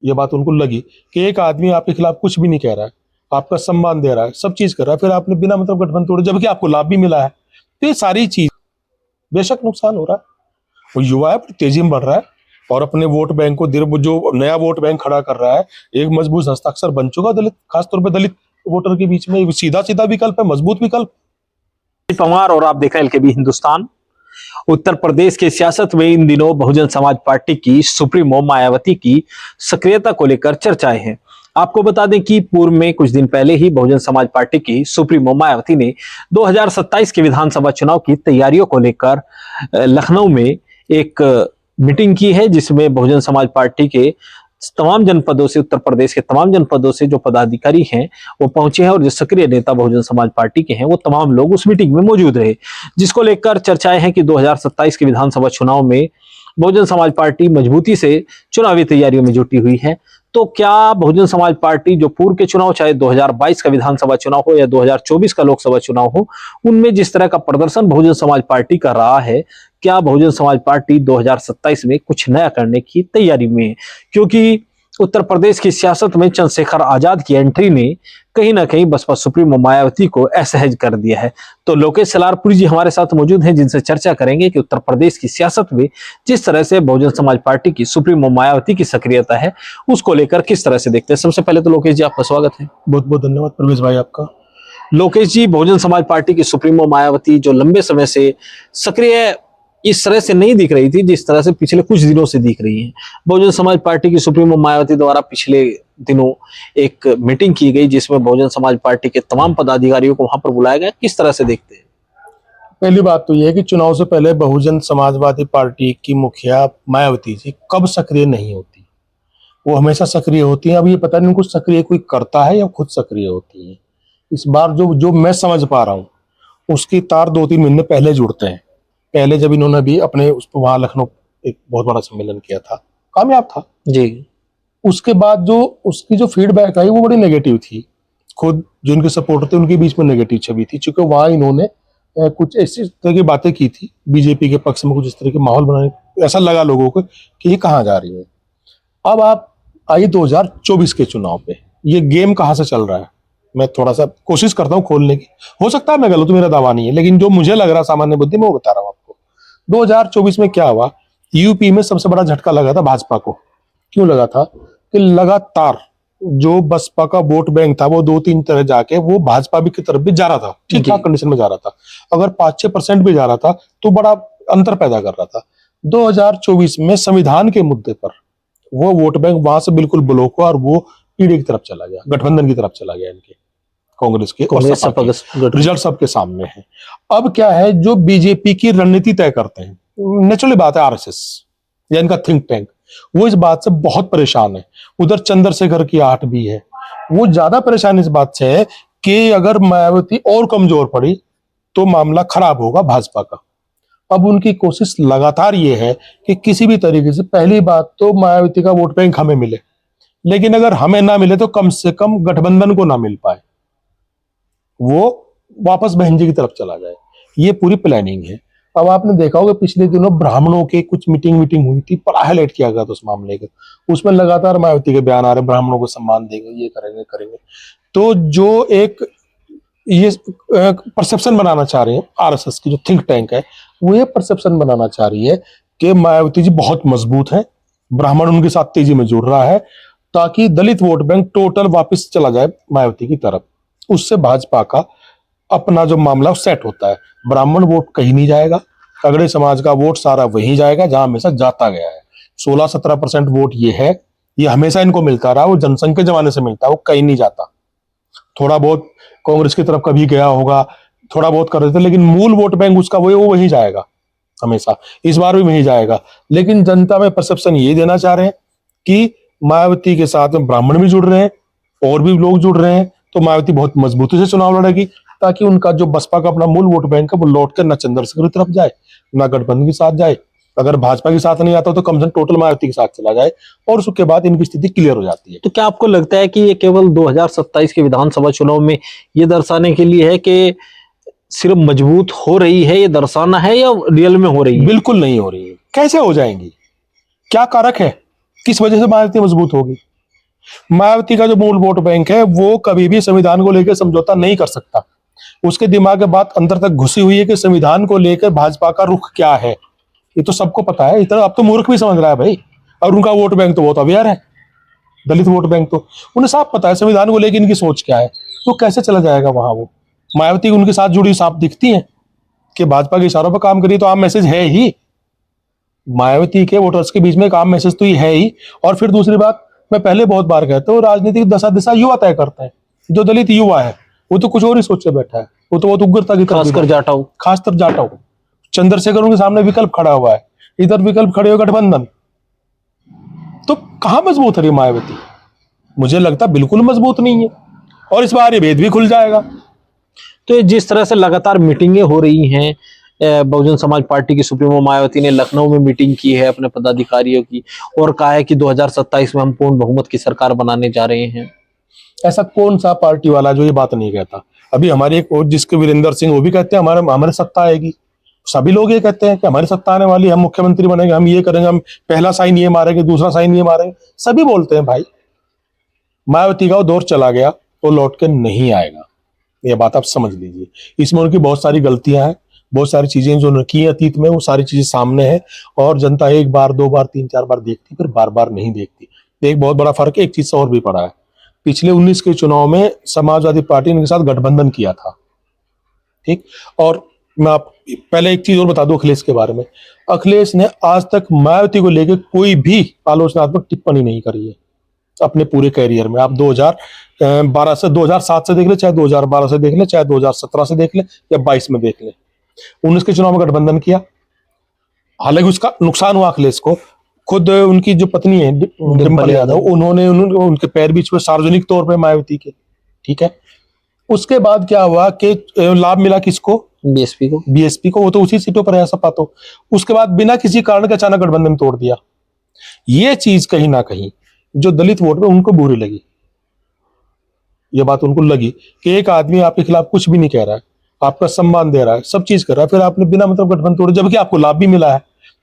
ये बात उनको लगी कि एक आदमी आपके खिलाफ कुछ भी नहीं कह रहा है, आपका सम्मान दे रहा है, सब चीज कर रहा है, फिर आपने बिना मतलब गठबंधन तोड़े, जबकि आपको लाभ भी मिला है। तो ये सारी चीज बेशक नुकसान हो रहा है, वो युवा है तेजी में बढ़ रहा है और अपने वोट बैंक को जो नया वोट बैंक खड़ा कर रहा है, एक मजबूत हस्ताक्षर बन चुका दलित, खासतौर पर दलित वोटर के बीच में सीधा सीधा विकल्प है, मजबूत विकल्प। पवार और आप देख रहे हैं एलकेबी हिंदुस्तान। उत्तर प्रदेश की सियासत में इन दिनों बहुजन समाज पार्टी की सुप्रीमो मायावती की सक्रियता को लेकर चर्चाएं हैं। आपको बता दें कि पूर्व में कुछ दिन पहले ही बहुजन समाज पार्टी की सुप्रीमो मायावती ने 2027 के विधानसभा चुनाव की तैयारियों को लेकर लखनऊ में एक मीटिंग की है, जिसमें बहुजन समाज पार्टी के तमाम जनपदों से, उत्तर प्रदेश के तमाम जनपदों से जो पदाधिकारी हैं वो पहुंचे हैं और जो सक्रिय नेता बहुजन समाज पार्टी के हैं वो तमाम लोग उस मीटिंग में मौजूद रहे, जिसको लेकर चर्चाएं हैं कि 2027 के विधानसभा चुनाव में बहुजन समाज पार्टी मजबूती से चुनावी तैयारियों में जुटी हुई है। तो क्या बहुजन समाज पार्टी जो पूर्व के चुनाव, चाहे 2022 का विधानसभा चुनाव हो या 2024 का लोकसभा चुनाव हो, उनमें जिस तरह का प्रदर्शन बहुजन समाज पार्टी कर रहा है, क्या बहुजन समाज पार्टी 2027 में कुछ नया करने की तैयारी में है? क्योंकि उत्तर प्रदेश की सियासत में चंद्रशेखर आजाद की एंट्री ने कहीं ना कहीं बसपा सुप्रीमो मायावती को असहज कर दिया है। तो लोकेश सलारपुरी जी हमारे साथ मौजूद हैं, जिनसे चर्चा करेंगे कि उत्तर प्रदेश की सियासत में जिस तरह से बहुजन समाज पार्टी की सुप्रीमो मायावती की सक्रियता है उसको लेकर किस तरह से देखते हैं। सबसे पहले तो लोकेश जी आपका स्वागत है। बहुत बहुत धन्यवाद परवेश भाई आपका। लोकेश जी, बहुजन समाज पार्टी की सुप्रीमो मायावती जो लंबे समय से सक्रिय इस तरह से नहीं दिख रही थी जिस तरह से पिछले कुछ दिनों से दिख रही है। बहुजन समाज पार्टी की सुप्रीमो मायावती द्वारा पिछले दिनों एक मीटिंग की गई जिसमें बहुजन समाज पार्टी के तमाम पदाधिकारियों को वहां पर बुलाया गया, किस तरह से देखते हैं? पहली बात तो यह है कि चुनाव से पहले बहुजन समाजवादी पार्टी की मुखिया मायावती जी कब सक्रिय नहीं होती, वो हमेशा सक्रिय होती हैं। अब ये पता नहीं उनको सक्रिय कोई करता है या खुद सक्रिय होती है। इस बार जो जो मैं समझ पा रहा हूँ उसकी तार 2-3 महीने पहले जुड़ते हैं। पहले जब इन्होंने भी अपने उस वहां लखनऊ एक बहुत बड़ा सम्मेलन किया था, कामयाब था जी। उसके बाद जो उसकी जो फीडबैक आई वो बड़ी नेगेटिव थी। खुद जो उनके सपोर्टर थे उनके बीच में नेगेटिव छवि थी, क्योंकि वहां इन्होंने कुछ ऐसी तरह की बातें की थी, बीजेपी के पक्ष में कुछ इस तरह के माहौल बनाने, ऐसा लगा लोगों को कि ये कहाँ जा रही है। अब आप आइए 2024 के चुनाव पे, ये गेम कहाँ से चल रहा है। मैं थोड़ा सा कोशिश करता हूँ खोलने की, हो सकता है मैं गलत हूं, मेरा दावा नहीं है, लेकिन जो मुझे लग रहा सामान्य बुद्धि में वो बता रहा हूँ आपको। 2024 में क्या हुआ, यूपी में सबसे बड़ा झटका लगा था भाजपा को। क्यों लगा था कि लगातार जो बसपा का वोट बैंक था वो 2-3 तरह जाके वो भाजपा भी की तरफ भी जा रहा था, ठीक ठाक कंडीशन में जा रहा था। अगर 5-6% भी जा रहा था तो बड़ा अंतर पैदा कर रहा था। 2024 में संविधान के मुद्दे पर वो वोट बैंक वहां से बिल्कुल ब्लॉक हुआ और वो पीढ़ी की तरफ चला गया, गठबंधन की तरफ चला गया, इनके कांग्रेस के और सपा के। रिजल्ट सबके सामने है। अब क्या है, जो बीजेपी की रणनीति तय करते हैं, नेचुरली बात है आरएसएस या इनका थिंक टैंक, वो इस बात से बहुत परेशान है। उधर चंद्रशेखर की आठ भी है, वो ज्यादा परेशान इस बात से है कि अगर मायावती और कमजोर पड़ी तो मामला खराब होगा भाजपा का। अब उनकी कोशिश लगातार ये है कि किसी भी तरीके से, पहली बात तो मायावती का वोट बैंक हमें मिले, लेकिन अगर हमें ना मिले तो कम से कम गठबंधन को ना मिल पाए, वो वापस बहन जी की तरफ चला जाए। ये पूरी प्लानिंग है। अब आपने देखा होगा पिछले दिनों ब्राह्मणों के कुछ मीटिंग हुई थी, बड़ा हाईलाइट किया गया था उस मामले का। उसमें लगातार मायावती के बयान आ रहे, ब्राह्मणों को सम्मान देंगे, ये करेंगे। तो जो एक ये परसेप्शन बनाना चाह रहे हैं आरएसएस की जो थिंक टैंक है, वो ये परसेप्शन बनाना चाह रही है कि मायावती जी बहुत मजबूत है, ब्राह्मण उनके साथ तेजी में जुड़ रहा है, ताकि दलित वोट बैंक टोटल वापस चला जाए मायावती की तरफ। उससे भाजपा का अपना जो मामला सेट होता है, ब्राह्मण वोट कहीं नहीं जाएगा, तगड़े समाज का वोट सारा वहीं जाएगा जहां हमेशा जाता गया है। 16-17% वोट ये है, ये हमेशा इनको मिलता रहा, वो जनसंघ के जमाने से मिलता है, वो कहीं नहीं जाता। थोड़ा बहुत कांग्रेस की तरफ कभी गया होगा, थोड़ा बहुत कर रहे थे, लेकिन मूल वोट बैंक उसका वो वहीं जाएगा हमेशा, इस बार भी वहीं जाएगा। लेकिन जनता में परसेप्शन ये देना चाह रहे हैं कि मायावती के साथ में ब्राह्मण भी जुड़ रहे हैं और भी लोग जुड़ रहे हैं, तो मायावती बहुत मजबूती से चुनाव लड़ेगी, ताकि उनका जो बसपा का अपना मूल वोट बैंक है वो लौट कर ना चंद्रशेखर की तरफ जाए, ना गठबंधन के साथ जाए। अगर भाजपा के साथ नहीं आता तो कम से कम टोटल मायावती के साथ चला जाए, और उसके बाद इनकी स्थिति क्लियर हो जाती है। तो क्या आपको लगता है कि ये केवल 2027 के विधानसभा चुनाव में ये दर्शाने के लिए है कि सिर्फ मजबूत हो रही है, ये दर्शाना है, या रियल में हो रही है? बिल्कुल नहीं हो रही है। कैसे हो जाएंगी, क्या कारक है, किस वजह से मायावती मजबूत होगी? मायावती का जो मूल वोट बैंक है वो कभी भी संविधान को लेकर समझौता नहीं कर सकता। उसके दिमाग में बात अंदर तक घुसी हुई है कि संविधान को लेकर भाजपा का रुख क्या है, ये तो सबको पता है। इतना अब तो मूर्ख भी समझ रहा है भाई। और उनका वोट बैंक तो बहुत अवेयर है, दलित वोट बैंक तो उन्हें साफ पता है संविधान को लेकर इनकी सोच क्या है। तो कैसे चला जाएगा वहां वो? मायावती उनके साथ जुड़ी साफ दिखती है कि भाजपा के इशारों पर काम करिए, तो आम मैसेज है ही। मायावती के वोटर्स के बीच में एक आम मैसेज तो ये है ही। और फिर दूसरी बात, मैं पहले बहुत बार कहता हूँ, राजनीतिक दशा दिशा युवा तय करते हैं। जो दलित युवा है वो तो कुछ और ही सोच के बैठा है, वो तो बहुत उग्रता की तरफ खासकर जाटाऊ। खासकर जाटाऊ। चंद्रशेखर उनके सामने विकल्प खड़ा हुआ है, इधर विकल्प खड़े हो गठबंधन। तो कहां मजबूत है ये मायावती? मुझे लगता बिल्कुल मजबूत नहीं है। और इस बार ये भेद भी खुल जाएगा। तो ये जिस तरह से लगातार मीटिंगें हो रही हैं, बहुजन समाज पार्टी की सुप्रीमो मायावती ने लखनऊ में मीटिंग की है अपने पदाधिकारियों की और कहा है कि 2027 में हम पूर्ण बहुमत की सरकार बनाने जा रहे हैं। ऐसा कौन सा पार्टी वाला जो ये बात नहीं कहता? अभी हमारे एक और जिसके वीरेंद्र सिंह, वो भी कहते हैं हमारे सत्ता आएगी। सभी लोग ये कहते हैं कि हमारी सत्ता आने वाली, हम मुख्यमंत्री बनेंगे, हम ये करेंगे, हम पहला साइन ये मारेंगे, दूसरा साइन ये मारेंगे। सभी बोलते हैं भाई। मायावती का वो दौर चला गया, वो लौट के नहीं आएगा। ये बात आप समझ लीजिए। इसमें उनकी बहुत सारी गलतियां हैं, बहुत सारी चीजें जो उन्होंने की अतीत में, वो सारी चीजें सामने है। और जनता एक बार, दो बार, तीन चार बार देखती, फिर बार बार नहीं देखती। एक बहुत बड़ा फर्क है, एक चीज से और भी पड़ा है। पिछले 19 के चुनाव में समाजवादी पार्टी ने इनके साथ गठबंधन किया था, ठीक। और मैं आप पहले एक चीज और बता दूं अखिलेश के बारे में। अखिलेश ने आज तक मायावती को लेकर कोई भी आलोचनात्मक टिप्पणी नहीं करी है अपने पूरे कैरियर में। आप 2012 से 2007 से देख ले, चाहे 2012 से देख ले, चाहे 2017 से देख ले, या 22 में देख ले। 19 के चुनाव में गठबंधन किया, हालांकि उसका नुकसान हुआ अखिलेश को। खुद उनकी जो पत्नी है डिंपल यादव, उन्होंने उनके पैर बीच में सार्वजनिक तौर पे मायावती के, ठीक है। उसके बाद क्या हुआ कि लाभ मिला किसको? बीएसपी को। वो तो उसी सीटों पर है सपा। तो उसके बाद बिना किसी कारण के अचानक गठबंधन तोड़ दिया। ये चीज कहीं ना कहीं जो दलित वोट में उनको बुरी लगी। ये बात उनको लगी कि एक आदमी आपके खिलाफ कुछ भी नहीं कह रहा है, आपका सम्मान दे रहा है, सब चीज कर रहा है, फिर आपने बिना मतलब गठबंधन तोड़े, जबकि आपको लाभ भी मिला है।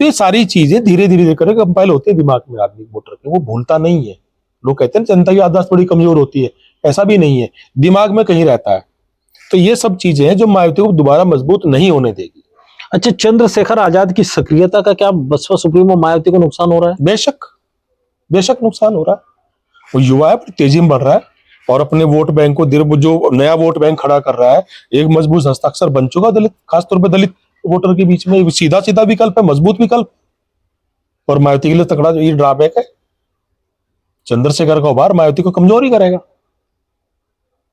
तो ये सारी चीजें धीरे धीरे करके कंपाइल होते हैं दिमाग में आदमी वोटर के, वो भूलता नहीं है। लोग कहते हैं जनता की याददाश्त बड़ी कमजोर होती है, ऐसा भी नहीं है, दिमाग में कहीं रहता है। तो ये सब चीजें हैं जो मायावती को दोबारा मजबूत नहीं होने देगी। अच्छा, चंद्रशेखर आजाद की सक्रियता का क्या बसपा सुप्रीमो मायावती को नुकसान हो रहा है? बेशक नुकसान हो रहा है। वो युवा है, तेजी में बढ़ रहा है और अपने वोट बैंक को जो नया वोट बैंक खड़ा कर रहा है, एक मजबूत हस्ताक्षर बन चुका दलित, खासतौर पर दलित वोटर के बीच में। सीधा सीधा विकल्प है, मजबूत विकल्प। और मायावती के लिए तकड़ा ये ड्रॉबैक है, चंद्रशेखर का उभार मायावती को कमजोर ही करेगा।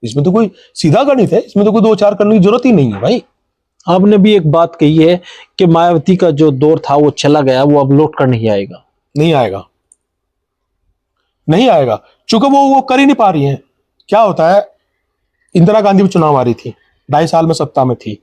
इसमें तो कोई सीधा गणित है, इसमें तो कोई दो चार करने की जरूरत ही नहीं है भाई। आपने भी एक बात कही है कि मायावती का जो दौर था वो चला गया, वो अब लौट कर नहीं आएगा। नहीं आएगा चूंकि वो कर ही नहीं पा रही है। क्या होता है, इंदिरा गांधी भी चुनाव आ रही थी, 2.5 साल में सत्ता में थी,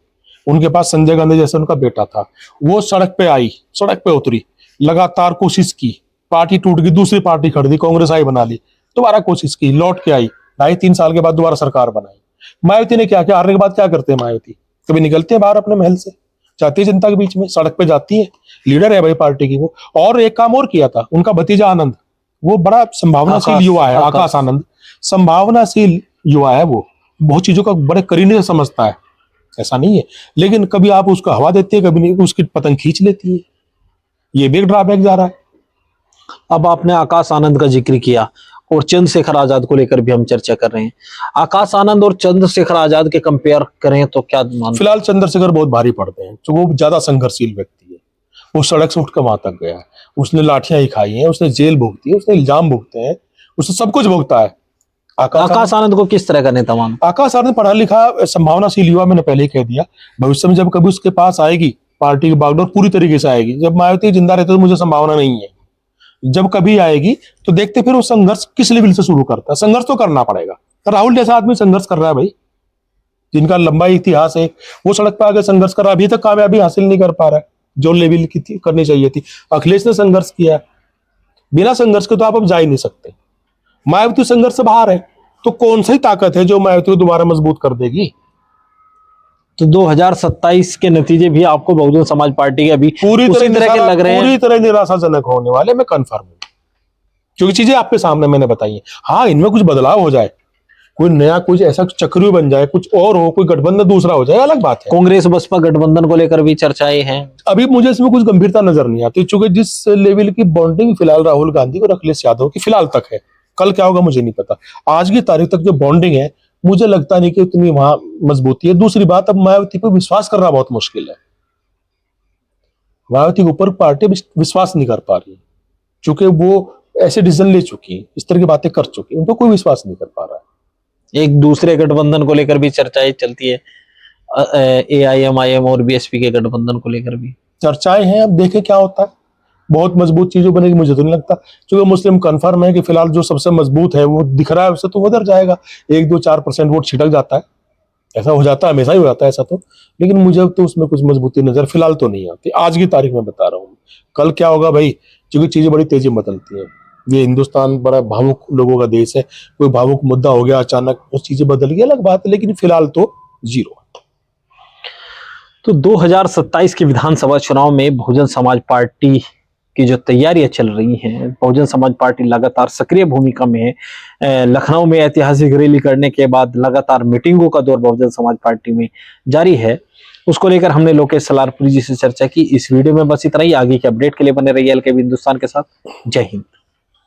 उनके पास संजय गांधी जैसे उनका बेटा था। वो सड़क पे आई, सड़क पे उतरी, लगातार कोशिश की, पार्टी टूट गई, दूसरी पार्टी खड़ी थी, कांग्रेस आई बना ली, दोबारा कोशिश की, लौट के आई, 2.5-3 साल के बाद दोबारा सरकार बनाई। मायावती ने क्या किया? हारने के बाद क्या करते हैं मायावती? कभी निकलते हैं बाहर अपने महल से, जाती है जनता के बीच में, सड़क पे जाती है, लीडर है भाई पार्टी की वो। और एक काम और किया था, उनका भतीजा आनंद, वो बड़ा संभावनाशील युवा है, आकाश आनंद, संभावनाशील युवा है। वो बहुत चीजों का बड़े करीने से समझता है, ऐसा नहीं है, लेकिन कभी आप उसको हवा देते हैं, कभी नहीं, उसकी पतंग खींच लेती है। ये भी एक ड्रॉबैक जा रहा है। अब आपने आकाश आनंद का जिक्र किया और चंद्रशेखर आजाद को लेकर भी हम चर्चा कर रहे हैं। आकाश आनंद और चंद्रशेखर आजाद के कंपेयर करें तो क्या मान? फिलहाल चंद्रशेखर बहुत भारी पड़ते हैं, तो वो ज्यादा संघर्षशील व्यक्ति है। वो सड़क से उठकर वहां तक गया है, उसने लाठियां ही खाई हैं, उसने जेल भुगती है, उसने इल्जाम भुगते हैं, उसने सब कुछ भुगता है। आकाश आनंद को किस तरह का नेता मान? आकाश आनंद पढ़ा लिखा संभावनाशील युवा, मैंने पहले ही कह दिया। भविष्य में जब कभी उसके पास आएगी पार्टी की बागडोर पूरी तरीके से आएगी। जब मायावती जिंदा रहते तो मुझे संभावना नहीं है, जब कभी आएगी तो देखते फिर वो संघर्ष किस लेवल से शुरू करता है। संघर्ष तो करना पड़ेगा, तो राहुल जैसा आदमी संघर्ष कर रहा है भाई, जिनका लंबा इतिहास है, वो सड़क पर आगे संघर्ष कर रहा है, अभी तक कामयाबी हासिल नहीं कर पा रहा है जो लेवल की थी, करनी चाहिए थी। अखिलेश ने संघर्ष किया, बिना संघर्ष के तो आप अब जा ही नहीं सकते। मायावती संघर्ष से बाहर है, तो कौन सी ताकत है जो मायावती को दोबारा मजबूत कर देगी? तो 2027 के नतीजे भी आपको बहुजन समाज पार्टी के अभी पूरी तरह के लग रहे हैं, पूरी तरह निराशाजनक होने वाले, मैं कंफर्म हूं। क्योंकि चीजें आपके सामने मैंने बताई हैं। हाँ, इनमें कुछ बदलाव हो जाए, कोई नया कुछ ऐसा चक्रव्यूह बन जाए, कुछ और हो, कोई गठबंधन दूसरा हो जाए, अलग बात है। कांग्रेस बसपा गठबंधन को लेकर भी चर्चाएं हैं। अभी मुझे इसमें कुछ गंभीरता नजर नहीं आती, क्योंकि जिस लेवल की बॉन्डिंग फिलहाल राहुल गांधी और अखिलेश यादव की फिलहाल तक है, कल क्या होगा मुझे नहीं पता। आज की तारीख तक जो बॉन्डिंग है, मुझे लगता नहीं कि उतनी वहां मजबूती है। दूसरी बात, अब मायावती पर विश्वास करना बहुत मुश्किल है। मायावती के ऊपर पार्टी विश्वास नहीं कर पा रही, क्योंकि वो ऐसे डिसीजन ले चुकी है, इस तरह की बातें कर चुकी है, उनको कोई विश्वास नहीं कर पा रहा है। एक दूसरे गठबंधन को लेकर भी चर्चाएं चलती है, AIM-IM और BSP के गठबंधन को लेकर भी चर्चाएं हैं, अब देखें क्या होता है। बहुत मजबूत चीजों बनेगी मुझे तो नहीं लगता, क्योंकि मुस्लिम कन्फर्म है कि फिलहाल जो सबसे मजबूत है वो दिख रहा है, उससे तो वो उधर जाएगा। 1-2-4% वोट छिटक जाता है, ऐसा हो जाता है, हमेशा ही हो जाता है ऐसा तो। लेकिन मुझे तो उसमें कुछ मजबूती नजर फिलहाल तो नहीं आती, आज की तारीख में बता रहा हूँ। कल क्या होगा भाई, क्योंकि चीजें बड़ी तेजी में बदलती हैं। ये हिंदुस्तान बड़ा भावुक लोगों का देश है, कोई भावुक मुद्दा हो गया अचानक वो चीजें बदल गई, अलग बात है, लेकिन फिलहाल तो जीरो। तो 2027 के विधानसभा चुनाव में बहुजन समाज पार्टी की जो तैयारियां चल रही हैं, बहुजन समाज पार्टी लगातार सक्रिय भूमिका में है। लखनऊ में ऐतिहासिक रैली करने के बाद लगातार मीटिंगों का दौर बहुजन समाज पार्टी में जारी है। उसको लेकर हमने लोकेश सलारपुरी जी से चर्चा की। इस वीडियो में बस इतना ही। आगे के अपडेट के लिए बने रहिए LKB हिंदुस्तान के साथ। जय हिंद।